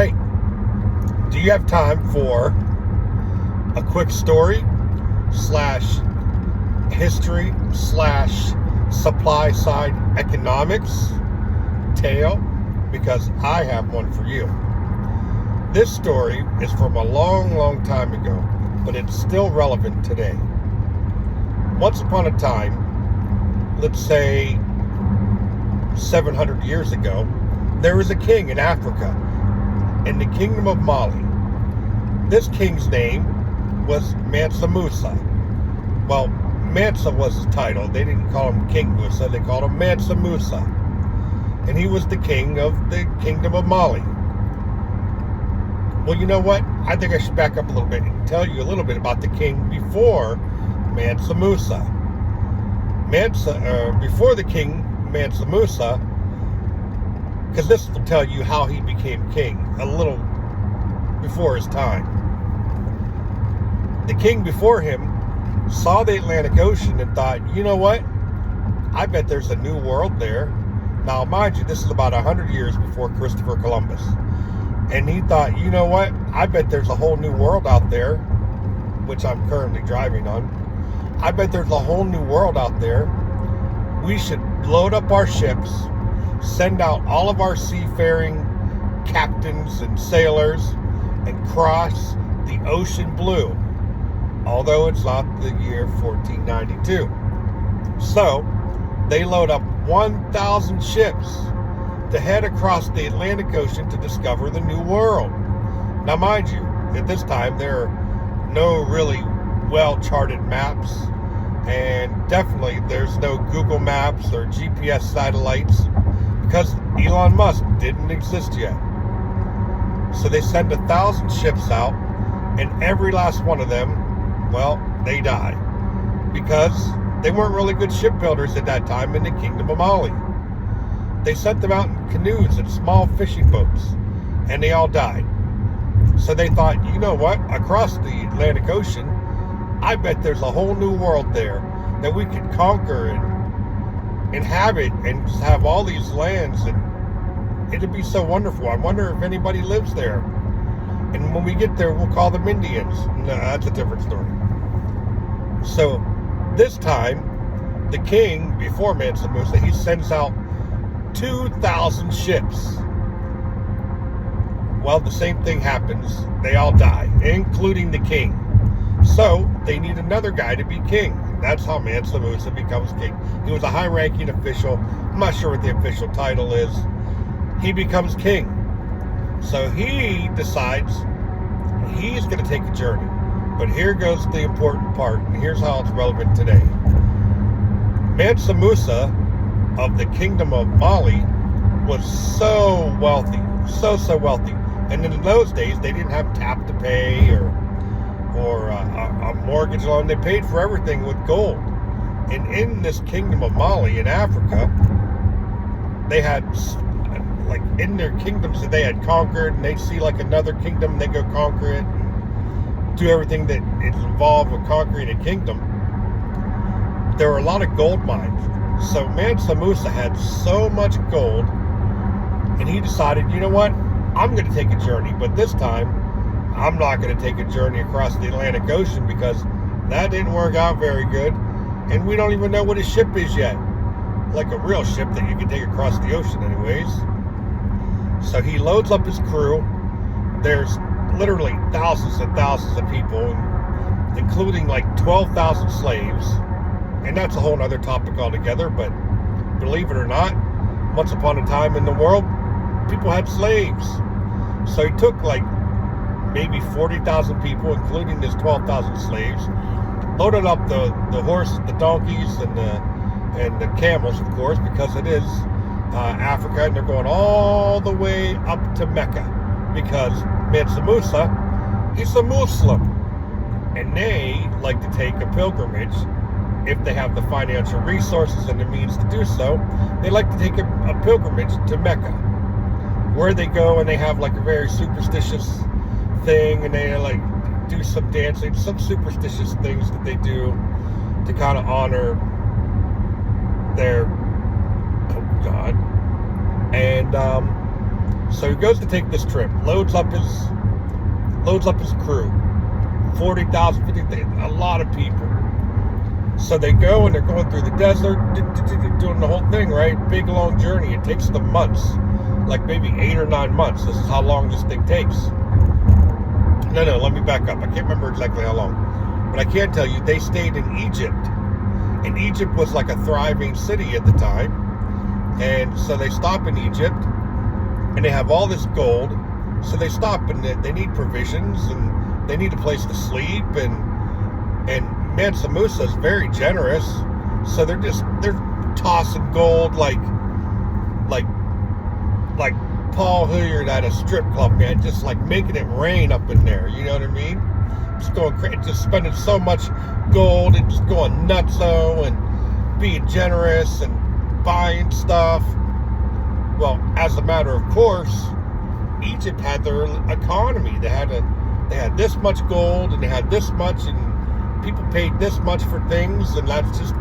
Hey, do you have time for a quick story slash history slash supply side economics tale? Because I have one for you. This story is from a long time ago, but it's still relevant today. Once upon a time, let's say 700 years ago, there was a king in Africa, in the kingdom of Mali. This king's name was Mansa Musa. Well, Mansa was his title. They didn't call him King Musa, they called him Mansa Musa. And he was the king of the kingdom of Mali. Well, you know what? I think I should back up a little bit and tell you a little bit about the king before Mansa Musa. Before the king Mansa Musa, because this will tell you how he became king a little before his time. The king before him saw the Atlantic Ocean and thought, you know what? I bet there's a new world there. Now, mind you, this is about 100 years before Christopher Columbus. And he thought, you know what? I bet there's a whole new world out there, which I'm currently driving on. I bet there's a whole new world out there. We should load up our ships, send out all of our seafaring captains and sailors, and cross the ocean blue, although it's not the year 1492. So they load up 1,000 ships to head across the Atlantic Ocean to discover the new world. Now, mind you, at this time there are no really well-charted maps, and definitely there's no Google Maps or GPS satellites, because Elon Musk didn't exist yet. So they send 1,000 ships out, and every last one of them, well, they die, because they weren't really good shipbuilders at that time in the kingdom of Mali. They sent them out in canoes and small fishing boats, and they all died. So they thought, you know what, across the Atlantic Ocean, I bet there's a whole new world there that we could conquer and inhabit and have all these lands, and it'd be so wonderful. I wonder if anybody lives there. And when we get there, we'll call them Indians. No, that's a different story. So this time, the king, before Mansa Musa, he sends out 2,000 ships. Well, the same thing happens. They all die, including the king. So they need another guy to be king. That's how Mansa Musa becomes king. He was a high-ranking official. I'm not sure what the official title is. He becomes king. So he decides he's going to take a journey. But here goes the important part, and here's how it's relevant today. Mansa Musa of the kingdom of Mali was so wealthy, so wealthy. And in those days, they didn't have tap to pay or a mortgage loan. They paid for everything with gold. And in this kingdom of Mali in Africa, they had, like, in their kingdoms that they had conquered, and they'd see like another kingdom, they go conquer it, and do everything that is involved with conquering a kingdom. There were a lot of gold mines. So Mansa Musa had so much gold, and he decided, you know what, I'm going to take a journey, but this time I'm not going to take a journey across the Atlantic Ocean, because that didn't work out very good, and we don't even know what a ship is yet, like a real ship that you can take across the ocean anyways. So he loads up his crew. There's literally thousands and thousands of people, including like 12,000 slaves. And that's a whole other topic altogether, but believe it or not, once upon a time in the world, people had slaves. So he took like maybe 40,000 people, including his 12,000 slaves, loaded up the horses, the donkeys, and the camels, of course, because it is Africa, and they're going all the way up to Mecca, because Mansa Musa, he's a Muslim, and they like to take a pilgrimage. If they have the financial resources and the means to do so, they like to take a pilgrimage to Mecca, where they go and they have like a very superstitious thing, and they like do some dancing, some superstitious things that they do to kind of honor their God. And So he goes to take this trip, loads up his crew, 40,000, 50,000, a lot of people. So they go and they're going through the desert, doing the whole thing, right? Big long journey. It takes them months, like maybe 8 or 9 months. This is how long this thing takes. No, let me back up. I can't remember exactly how long, but I can tell you they stayed in Egypt. And Egypt was like a thriving city at the time. And so they stop in Egypt, and they have all this gold. So they stop, and they need provisions, and they need a place to sleep, and Mansa Musa is very generous, so they're tossing gold like Paul Hilliard at a strip club, man, just like making it rain up in there. You know what I mean? Just going crazy, just spending so much gold and just going nutso and being generous and buying stuff. Well, as a matter of course, Egypt had their economy. They had this much gold, and they had this much, and people paid this much for things, and that's just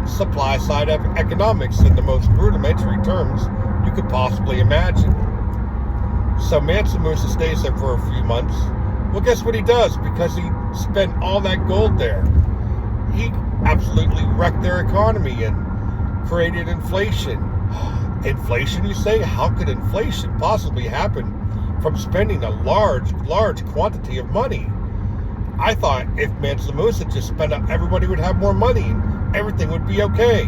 supply side economics in the most rudimentary terms you could possibly imagine. So Mansa Musa stays there for a few months. Well, guess what he does? Because he spent all that gold there, he absolutely wrecked their economy and created inflation. Inflation, you say? How could inflation possibly happen from spending a large quantity of money? I thought if Mansa Musa just spent up, everybody would have more money and everything would be okay.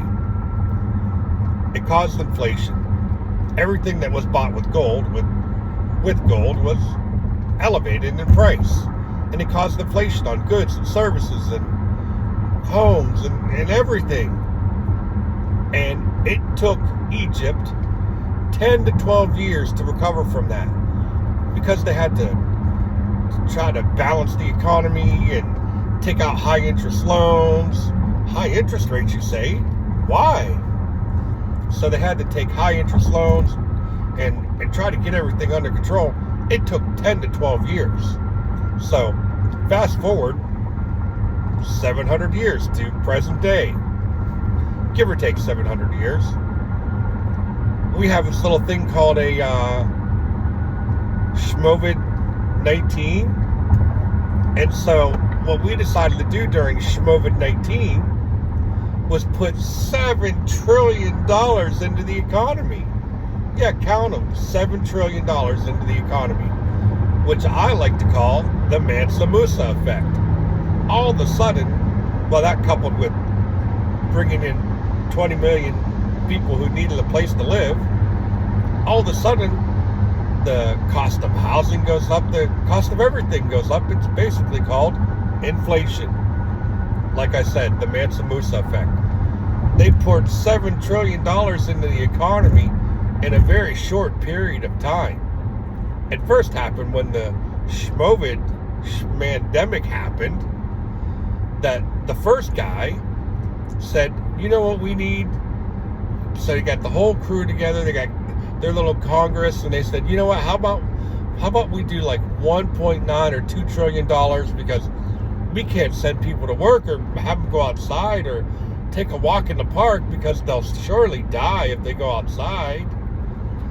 It caused inflation. Everything that was bought with gold was elevated in price. And it caused inflation on goods and services and homes and everything. And it took Egypt 10 to 12 years to recover from that, because they had to try to balance the economy and take out high interest loans. High interest rates, you say? Why? So they had to take high interest loans and try to get everything under control. It took 10 to 12 years. So fast forward 700 years to present day, give or take 700 years. We have this little thing called a COVID-19. And so what we decided to do during COVID-19 was put $7 trillion into the economy. Yeah, count them, $7 trillion into the economy, which I like to call the Mansa Musa effect. All of a sudden, well, that coupled with bringing in 20 million people who needed a place to live, all of a sudden, the cost of housing goes up, the cost of everything goes up. It's basically called inflation. Like I said, the Mansa Musa effect. They poured $7 trillion into the economy in a very short period of time. It first happened when the pandemic happened, that the first guy said, you know what we need? So he got the whole crew together, they got their little Congress, and they said, you know what, how about we do like 1.9 or $2 trillion, because we can't send people to work or have them go outside or take a walk in the park, because they'll surely die if they go outside.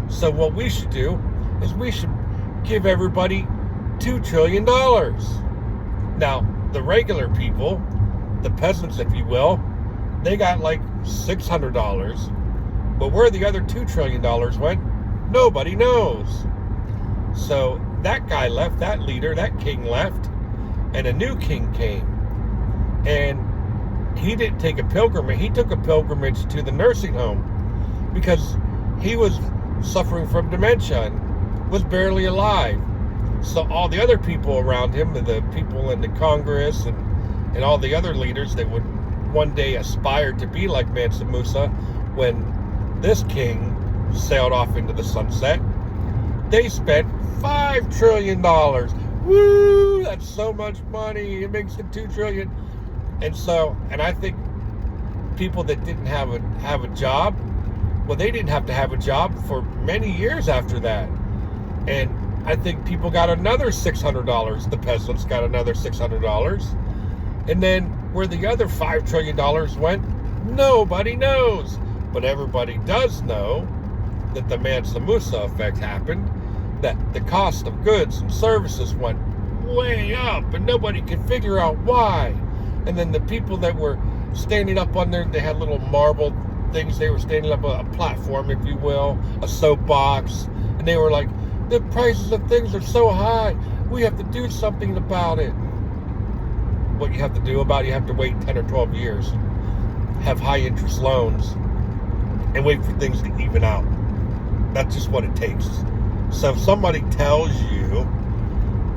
So what we should do is we should give everybody $2 trillion. Now, the regular people, the peasants, if you will, they got like $600. But where the other $2 trillion went, nobody knows. So that guy left, that leader, that king left, and a new king came. And he didn't take a pilgrimage. He took a pilgrimage to the nursing home, because he was suffering from dementia and was barely alive. So all the other people around him, the people in the Congress and all the other leaders that would one day aspire to be like Mansa Musa when this king sailed off into the sunset, they spent $5 trillion. Woo! That's so much money. It makes it $2 trillion. And I think people that didn't have a job, well, they didn't have to have a job for many years after that. And I think people got another $600. The peasants got another $600. And then where the other $5 trillion went, nobody knows. But everybody does know that the Mansa Musa effect happened, that the cost of goods and services went way up, and nobody could figure out why. And then the people that were standing up on there, they had little marble things. They were standing up a platform, if you will, a soapbox, and they were like, the prices of things are so high, we have to do something about it. What you have to do about it, you have to wait 10 or 12 years, have high interest loans, and wait for things to even out. That's just what it takes. So if somebody tells you,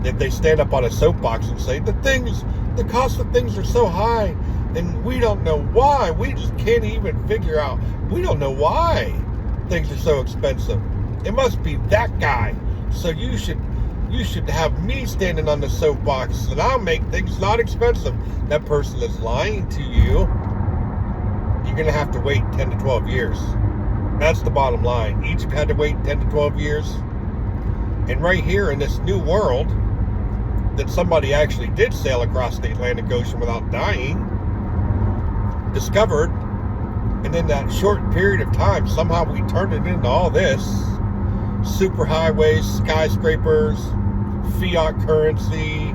if they stand up on a soapbox and say, the cost of things are so high, and we don't know why, we just can't even figure out, we don't know why things are so expensive. It must be that guy. So you should have me standing on the soapbox and I'll make things not expensive. That person is lying to you. You're going to have to wait 10 to 12 years. That's the bottom line. Each had to wait 10 to 12 years. And right here in this new world that somebody actually did sail across the Atlantic Ocean without dying, discovered, and in that short period of time, somehow we turned it into all this. Superhighways, skyscrapers, fiat currency,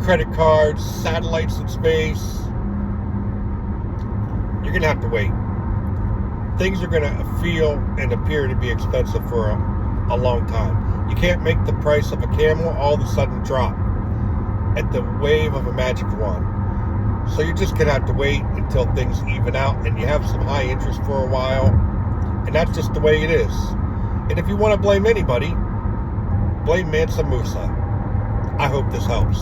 credit cards, satellites in space. You're going to have to wait. Things are going to feel and appear to be expensive for a long time. You can't make the price of a camel all of a sudden drop at the wave of a magic wand. So you're just going to have to wait until things even out and you have some high interest for a while. And that's just the way it is. And if you want to blame anybody, blame Mansa Musa. I hope this helps.